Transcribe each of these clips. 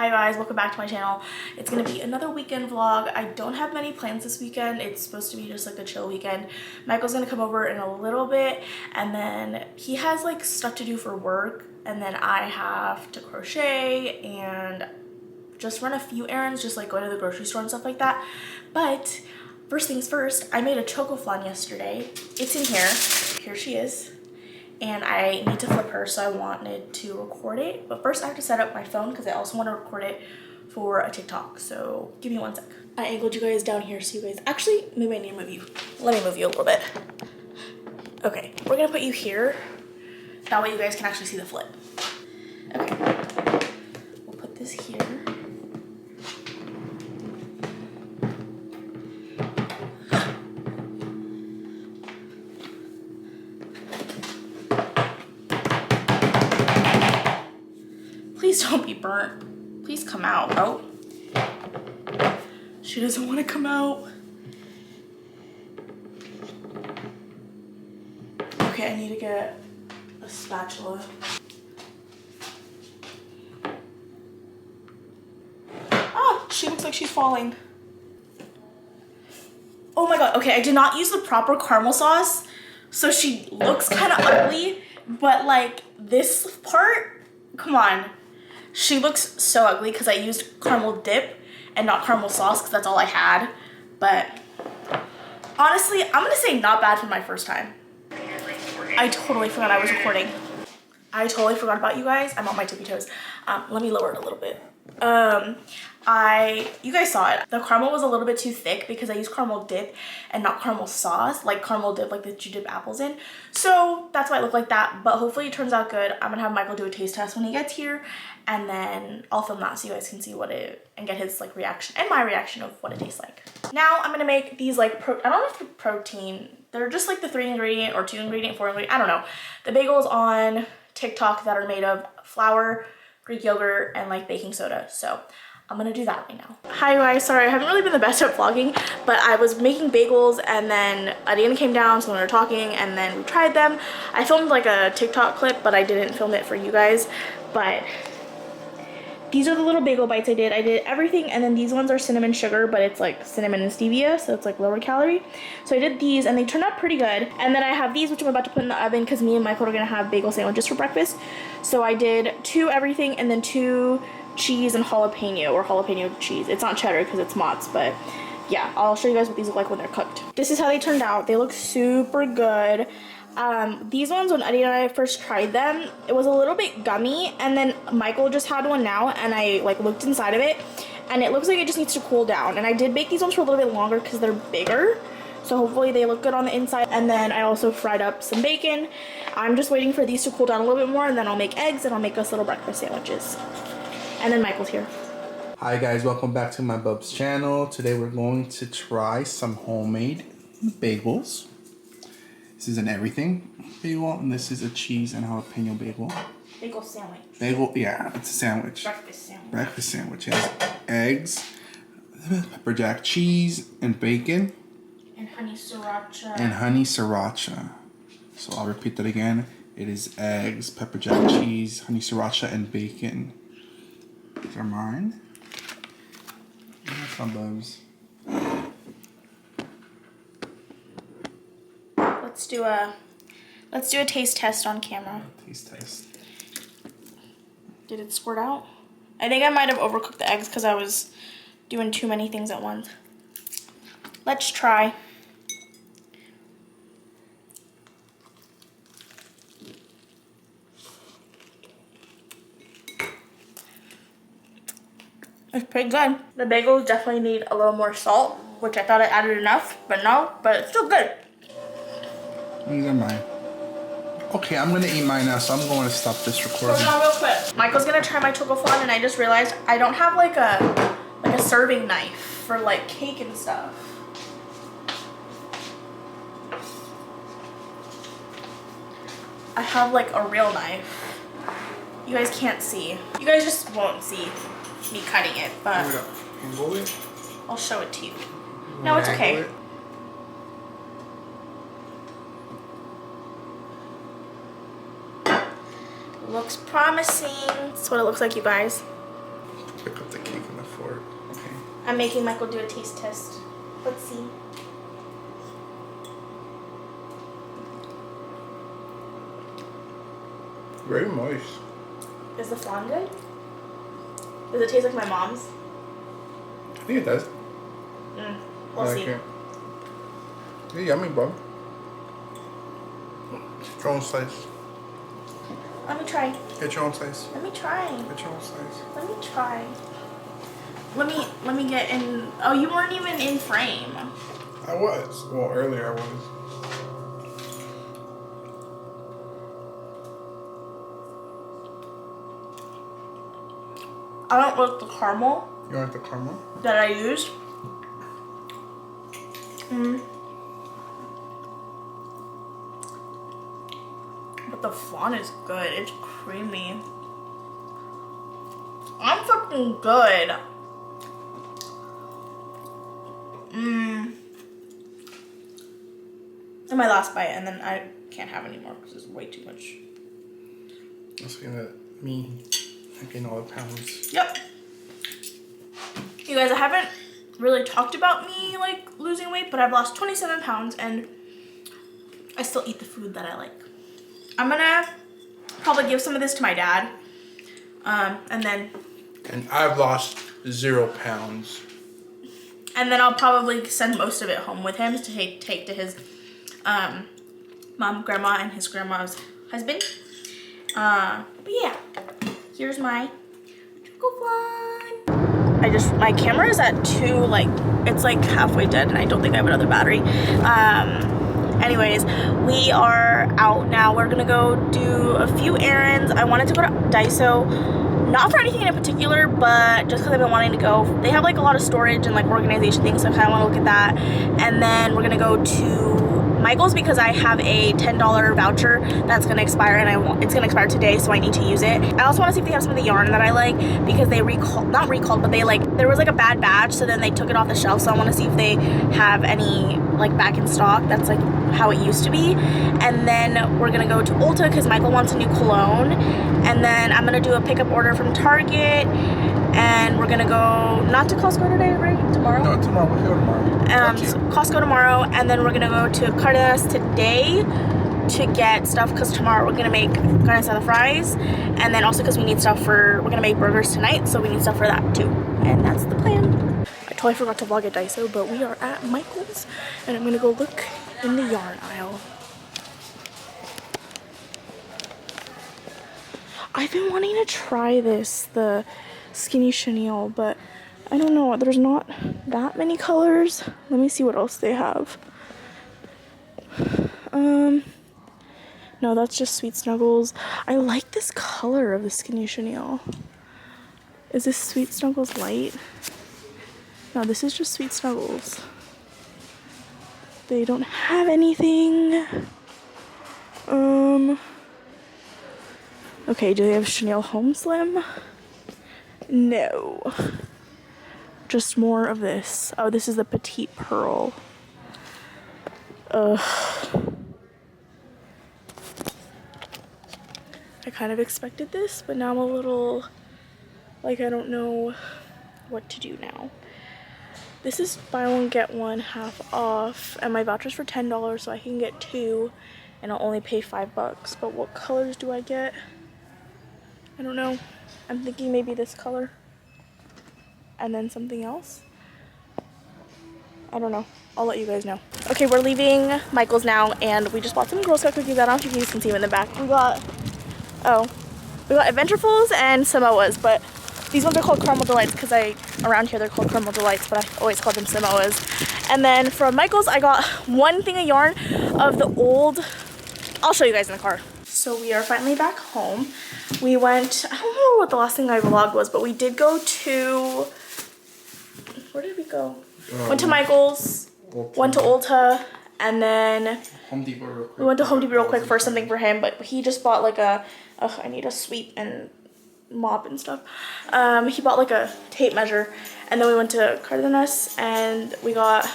Hi guys, welcome back to my channel. It's gonna be another weekend vlog. I don't have many plans this weekend. It's supposed to be just like a chill weekend. Michael's gonna come over in a little bit, and then he has like stuff to do for work, and then I have to crochet and just run a few errands, just like go to the grocery store and stuff like that. But first things first, I made a Chocoflan yesterday. It's in here. Here she is. And I need to flip her, so I wanted to record it. But first I have to set up my phone because I also want to record it for a TikTok. So give me one sec. I angled you guys down here so you guys, actually, maybe I need to move you. Let me move you a little bit. Okay, we're gonna put you here. That way you guys can actually see the flip. Okay, we'll put this here. Please don't be burnt. Please come out. Oh, she doesn't want to come out. Okay, I need to get a spatula. Ah, she looks like she's falling. Oh my god, okay, I did not use the proper caramel sauce, so she looks kind of ugly, but like this part, come on. She looks so ugly because I used caramel dip and not caramel sauce because that's all I had. But honestly, I'm gonna say not bad for my first time. I totally forgot I was recording. I totally forgot about you guys. I'm on my tippy toes. Let me lower it a little bit. You guys saw it. The caramel was a little bit too thick because I used caramel dip and not caramel sauce, like caramel dip, like that you dip apples in. So that's why it looked like that, but hopefully it turns out good. I'm gonna have Michael do a taste test when he gets here, and then I'll film that so you guys can see what it, and get his like reaction and my reaction of what it tastes like. Now I'm gonna make these like, I don't know if they're protein. They're just like the 3 ingredient or 2 ingredient, 4 ingredient, I don't know. The bagels on TikTok that are made of flour, Greek yogurt, and like baking soda. So I'm gonna do that right now. Hi guys, sorry I haven't really been the best at vlogging, but I was making bagels and then Adina came down, so we were talking and then we tried them. I filmed like a TikTok clip, but I didn't film it for you guys. But these are the little bagel bites I did. I did everything, and then these ones are cinnamon sugar, but it's like cinnamon and stevia, so it's like lower calorie. So I did these and they turned out pretty good. And then I have these, which I'm about to put in the oven because me and Michael are gonna have bagel sandwiches for breakfast. So I did 2 everything and then 2 cheese and jalapeno, or jalapeno cheese. It's not cheddar because it's Mott's, but yeah, I'll show you guys what these look like when they're cooked. This is how they turned out. They look super good. These ones, when Eddie and I first tried them, it was a little bit gummy, and then Michael just had one now, and I like looked inside of it, and it looks like it just needs to cool down. And I did bake these ones for a little bit longer because they're bigger, so hopefully they look good on the inside. And then I also fried up some bacon. I'm just waiting for these to cool down a little bit more, and then I'll make eggs and I'll make us little breakfast sandwiches. And then Michael's here. Hi guys, welcome back to my Bub's channel. Today we're going to try some homemade bagels. This is an everything bagel, and this is a cheese and jalapeno bagel. Bagel sandwich. Bagel, yeah, it's a sandwich. Breakfast sandwich. Breakfast sandwich. It has eggs, pepper jack cheese, and bacon. And honey sriracha. And honey sriracha. So I'll repeat that again. It is eggs, pepper jack cheese, honey sriracha, and bacon. These are mine. That's my Bub's. Let's do a taste test on camera. Taste test. Did it squirt out? I think I might have overcooked the eggs because I was doing too many things at once. Let's try. It's pretty good. The bagels definitely need a little more salt, which I thought I added enough, but no, but it's still good. These are mine. Okay, I'm gonna eat mine now, so I'm going to stop this recording. Hold on real quick. Michael's gonna try my Chocoflan, and I just realized I don't have like a serving knife for like cake and stuff. I have like a real knife. You guys can't see. You guys just won't see me cutting it, but I'll show it to you. No, it's okay. Looks promising. That's what it looks like, you guys. Pick up the cake and the fork. Okay. I'm making Michael do a taste test. Let's see. Very moist. Is the flan good? Does it taste like my mom's? I think it does. We'll see. It. Yeah, yummy, bro. Get your own slice. Let me try. Get your own slice. Let me try. Get your own slice. Let me try. Let me get in. Oh, you weren't even in frame. I was. Well, earlier I was. I don't like the caramel. You like the caramel? That I used. But the flan is good. It's creamy. I'm fucking good. And my last bite, and then I can't have any more because it's way too much. That's gonna me gain all the pounds. Yep. You guys, I haven't really talked about me like losing weight, but I've lost 27 pounds and I still eat the food that I like. I'm gonna probably give some of this to my dad. And I've lost 0 pounds. And then I'll probably send most of it home with him to take to his mom, grandma, and his grandma's husband. But yeah, here's my Chocoflan. My camera is at 2, like, it's like halfway dead and I don't think I have another battery. Anyways, we are out now. We're gonna go do a few errands. I wanted to go to Daiso, not for anything in particular, but just because I've been wanting to go. They have like a lot of storage and like organization things, so I kind of want to look at that. And then we're gonna go to Michael's because I have a $10 voucher that's gonna expire, and it's gonna expire today, so I need to use it. I also want to see if they have some of the yarn that I like, because they not recalled, but there was like a bad batch, so then they took it off the shelf. So I want to see if they have any like back in stock that's like how it used to be. And then we're gonna go to Ulta because Michael wants a new cologne, and then I'm gonna do a pickup order from Target, and we're gonna go not to Costco today, right? Tomorrow? No, tomorrow. We'll go tomorrow. Costco tomorrow, and then we're gonna go to Carne today to get stuff because tomorrow we're gonna make Carne Asada fries, and then also because we need stuff we're gonna make burgers tonight, so we need stuff for that too, and that's the plan. I totally forgot to vlog at Daiso, but we are at Michael's, and I'm gonna go look in the yarn aisle. I've been wanting to try the skinny chenille, but I don't know, there's not that many colors. Let me see what else they have. No, that's just Sweet Snuggles. I like this color of the skinny chenille. Is this Sweet Snuggles light? No, this is just Sweet Snuggles. They don't have anything. Okay, do they have Chenille Home Slim? No. Just more of this. Oh, this is the Petite Pearl. Ugh. I kind of expected this, but now I'm a little, like, I don't know what to do now. This is buy one, get one half off, and my voucher's for $10, so I can get 2, and I'll only pay $5. But what colors do I get? I don't know. I'm thinking maybe this color, and then something else. I don't know. I'll let you guys know. Okay, we're leaving Michael's now, and we just bought some Girl Scout cookies. I don't know if you guys can see them in the back. We got Adventurefuls and Samoas, but these ones are called Caramel Delights because around here they're called Caramel Delights, but I always call them Samoas. And then from Michael's, I got one thing of yarn of the old, I'll show you guys in the car. So we are finally back home. We went, I don't remember what the last thing I vlogged was, but we did go to, where did we go? Went to Michael's, went to Ulta, and then Home Depot real quick. We went to Home Depot real quick for something for him, but he just bought like I need a sweep and mop and stuff. He bought like a tape measure, and then we went to Cardenas and we got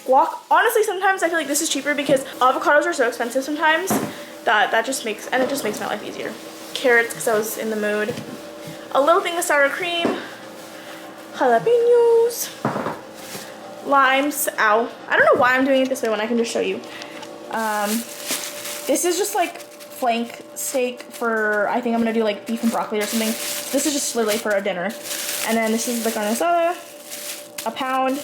guac. Honestly, sometimes I feel like this is cheaper because avocados are so expensive sometimes that it just makes my life easier. Carrots because I was in the mood. A little thing of sour cream, jalapenos, limes. Ow. I don't know why I'm doing it this way when I can just show you. This is just like flank steak for, I think I'm gonna do like beef and broccoli or something. This is just literally for a dinner. And then this is the carne asada, a pound.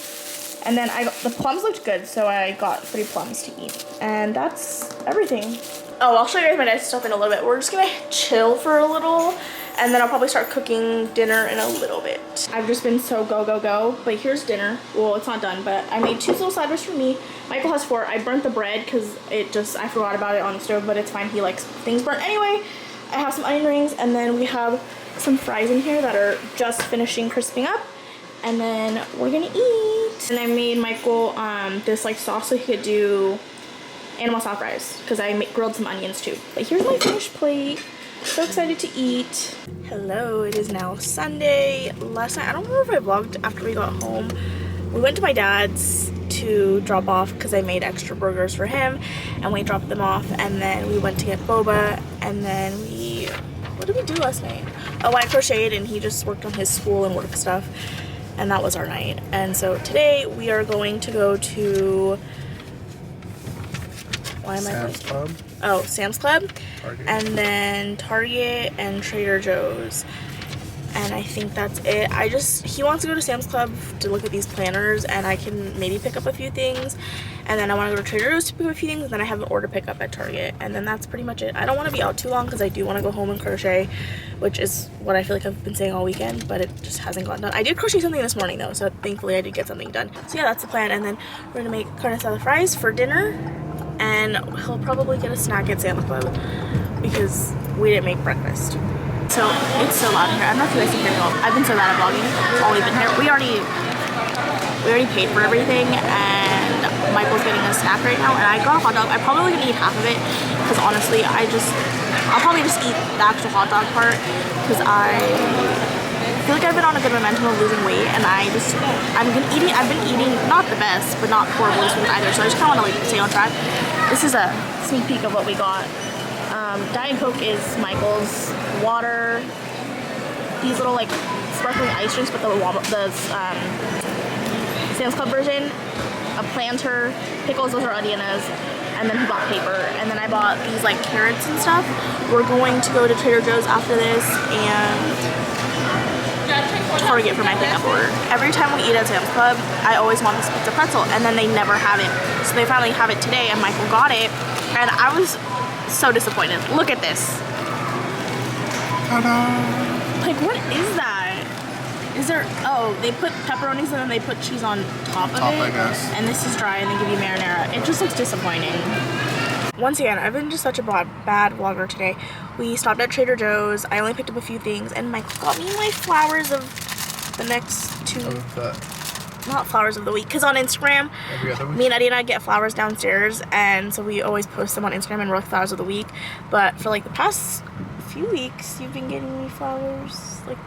And then the plums looked good, so I got 3 plums to eat. And that's everything. Oh, I'll show you guys my dad's stuff in a little bit. We're just gonna chill for a little, and then I'll probably start cooking dinner in a little bit. I've just been so go, but here's dinner. Well, it's not done, but I made 2 little side dishes for me. Michael has 4. I burnt the bread because I forgot about it on the stove, but it's fine. He likes things burnt anyway. I have some onion rings, and then we have some fries in here that are just finishing crisping up. And then we're gonna eat. And I made Michael this like sauce so he could do animal style fries because I grilled some onions too. But here's my finished plate. So excited to eat. Hello, it is now Sunday. Last night, I don't remember if I vlogged after we got home. We went to my dad's to drop off because I made extra burgers for him, and we dropped them off, and then we went to get boba, and then what did we do last night? Oh, I crocheted, and he just worked on his school and work stuff, and that was our night. And so today we are going to go to Sam's Club. Oh, Sam's Club, Target. and then Target and Trader Joe's. And I think that's it. He wants to go to Sam's Club to look at these planners, and I can maybe pick up a few things. And then I want to go to Trader Joe's to pick up a few things, and then I have an order pick up at Target. And then that's pretty much it. I don't want to be out too long because I do want to go home and crochet, which is what I feel like I've been saying all weekend, but it just hasn't gotten done. I did crochet something this morning though, so thankfully I did get something done. So yeah, that's the plan. And then we're gonna make carne asada fries for dinner, and he'll probably get a snack at Sam's Club because we didn't make breakfast. So it's so loud in here. I don't know if you guys can hear me. I've been so bad at vlogging while we've been here. We already paid for everything, and Michael's getting a snack right now, and I got a hot dog. I'm probably gonna eat half of it because honestly, I'll probably just eat the actual hot dog part because I feel like I've been on a good momentum of losing weight, and I've been eating not the best, but not horrible either. So I just kind of want to like stay on track. This is a sneak peek of what we got. Diet Coke is Michael's, water, these little like sparkling ice drinks, but the Sam's Club version, a planter, pickles, those are Adriana's, and then he bought paper, and then I bought these like carrots and stuff. We're going to go to Trader Joe's after this and Target for my pickup order. Every time we eat at Sam's Club, I always want this pizza pretzel, and then they never have it. So they finally have it today, and Michael got it, and I was so disappointed. Look at this. Ta-da! Like, what is that? Is there, oh, they put pepperonis and then they put cheese on top of it. I guess. And this is dry and they give you marinara. It just looks disappointing. Once again, I've been just such a bad vlogger today. We stopped at Trader Joe's. I only picked up a few things, and Michael got me my flowers of the next 2. Not flowers of the week, because on Instagram, me and Eddie and I get flowers downstairs, and so we always post them on Instagram and we're like flowers of the week. But for like the past few weeks, you've been getting me flowers like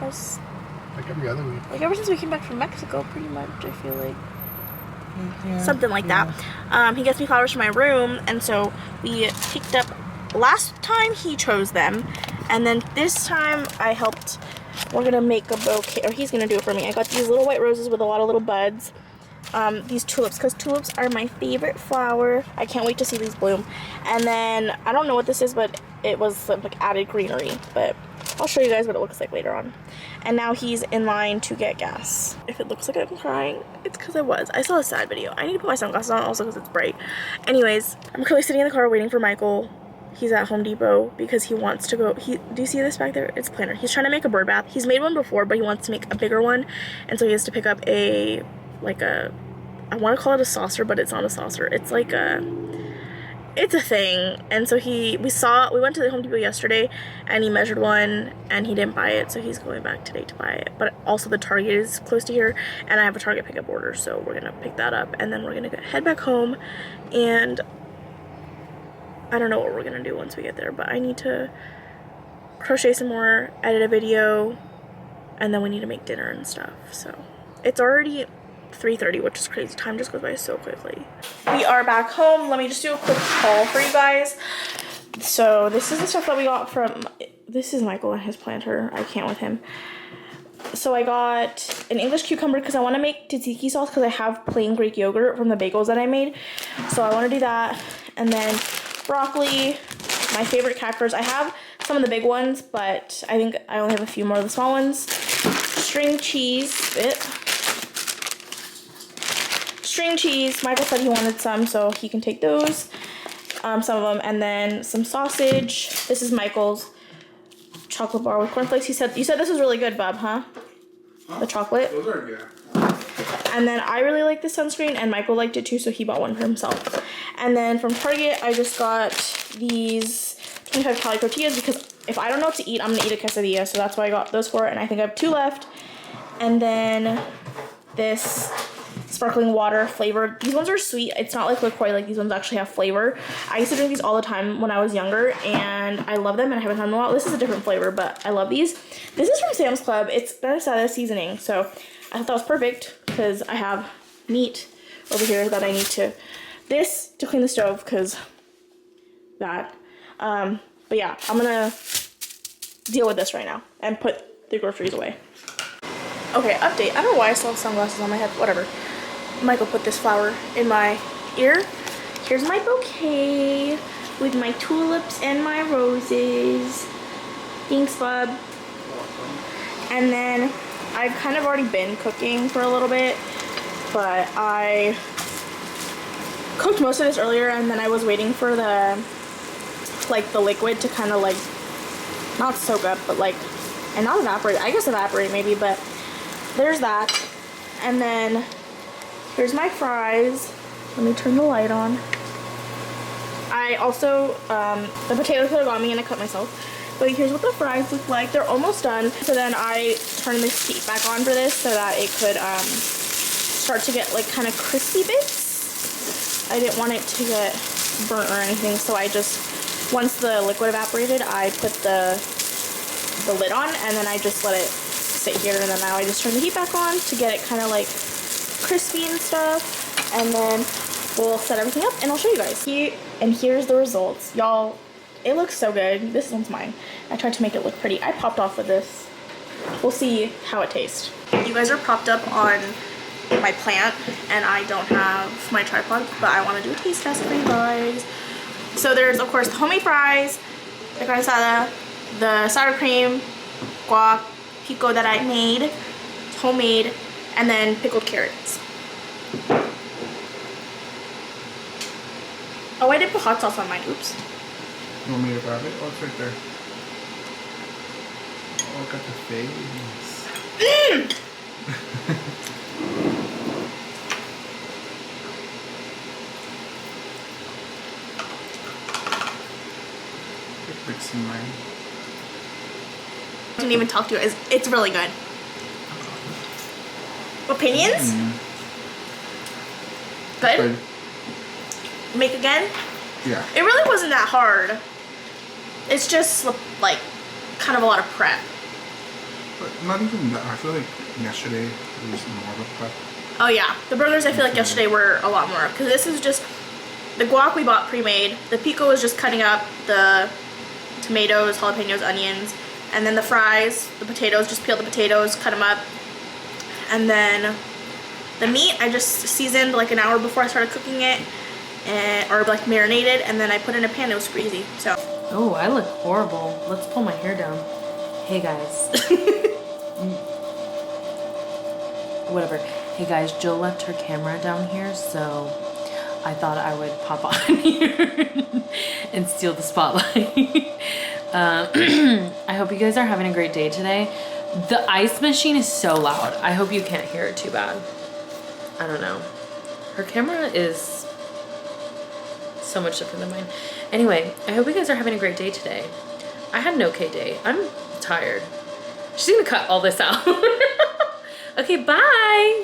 every other week. Like ever since we came back from Mexico, pretty much. I feel like something like that. He gets me flowers for my room, and so we picked up. Last time he chose them, and then this time I helped. We're gonna make a bouquet, or he's gonna do it for me. I got these little white roses with a lot of little buds. These tulips, because tulips are my favorite flower. I can't wait to see these bloom. And then, I don't know what this is, but it was some like added greenery. But I'll show you guys what it looks like later on. And now he's in line to get gas. If it looks like I'm crying, it's because I was. I saw a sad video. I need to put my sunglasses on also because it's bright. Anyways, I'm currently sitting in the car waiting for Michael. He's at Home Depot because he wants to go. Do you see this back there? It's a planner. He's trying to make a bird bath. He's made one before, but he wants to make a bigger one. And so he has to pick up I want to call it a saucer, but it's not a saucer. It's like it's a thing. And so we went to the Home Depot yesterday, and he measured one, and he didn't buy it. So he's going back today to buy it. But also the Target is close to here, and I have a Target pickup order. So we're going to pick that up, and then we're going to head back home, and I don't know what we're gonna do once we get there, but I need to crochet some more, edit a video, and then we need to make dinner and stuff. So it's already 3:30, which is crazy. Time just goes by so quickly. We are back home. Let me just do a quick haul for you guys. So this is the stuff that we got from, this is Michael and his planter. I can't with him. So I got an English cucumber because I want to make tzatziki sauce because I have plain Greek yogurt from the bagels that I made. So I want to do that. And then broccoli, my favorite crackers. I have some of the big ones, but I think I only have a few more of the small ones. String cheese. String cheese. Michael said he wanted some, so he can take those. Some of them. And then some sausage. This is Michael's chocolate bar with cornflakes. You said this was really good, Bub, huh? The chocolate. Those are good. And then I really like this sunscreen, and Michael liked it too, so he bought one for himself. And then from Target, I just got these 25 calorie tortillas because if I don't know what to eat, I'm gonna eat a quesadilla. So that's why I got those for it, and I think I have 2 left. And then this sparkling water flavored. These ones are sweet. It's not like LaCroix, like these ones actually have flavor. I used to drink these all the time when I was younger, and I love them, and I haven't had them in a while. This is a different flavor, but I love these. This is from Sam's Club. It's been Asada seasoning, so I thought that was perfect because I have meat over here that I need to clean the stove because that. But yeah, I'm gonna deal with this right now and put the groceries away. Okay, update. I don't know why I still have sunglasses on my head. Whatever. Michael put this flower in my ear. Here's my bouquet with my tulips and my roses. Thanks, bub. And then I've kind of already been cooking for a little bit, but I cooked most of this earlier, and then I was waiting for the liquid to kind of like not soak up, but like, and not evaporate. I guess evaporate maybe, but there's that. And then here's my fries. Let me turn the light on. I also, the potatoes could have got me and I cut myself. But here's what the fries look like. They're almost done. So then I turned this heat back on for this so that it could start to get like kind of crispy bits. I didn't want it to get burnt or anything. So I just, once the liquid evaporated, I put the lid on and then I just let it sit here. And then now I just turn the heat back on to get it kind of like crispy and stuff, and then we'll set everything up and I'll show you guys. And here's the results. Y'all, it looks so good. This one's mine. I tried to make it look pretty. I popped off with this. We'll see how it tastes. You guys are propped up on my plant and I don't have my tripod, but I want to do a taste test for you guys. So there's of course the homemade fries, the carne asada, the sour cream, guac, pico that I made, it's homemade, and then pickled carrots. Oh, I did put hot sauce on mine. Oops. You want me to grab it? Oh, it's right there. Oh, got the face. Fixing mine. I didn't even talk to you. It's really good. Opinions? Good? Make again? Yeah. It really wasn't that hard. It's just like kind of a lot of prep. But not even that. I feel like yesterday it was more of a prep. Oh yeah. The burgers I feel like yesterday were a lot more. Because this is just, the guac we bought pre-made. The pico was just cutting up the tomatoes, jalapenos, onions. And then the fries, the potatoes, just peel the potatoes, cut them up. And then the meat, I just seasoned like an hour before I started cooking it, or like marinated, and then I put it in a pan. It was super easy. So. Oh, I look horrible. Let's pull my hair down. Hey guys. Whatever. Hey guys, Jill left her camera down here, so I thought I would pop on here and steal the spotlight. I hope you guys are having a great day today. The ice machine is so loud. I hope you can't hear it too bad. I don't know. Her camera is so much different than mine. Anyway, I hope you guys are having a great day today. I had an okay day. I'm tired. She's gonna cut all this out. Okay, bye.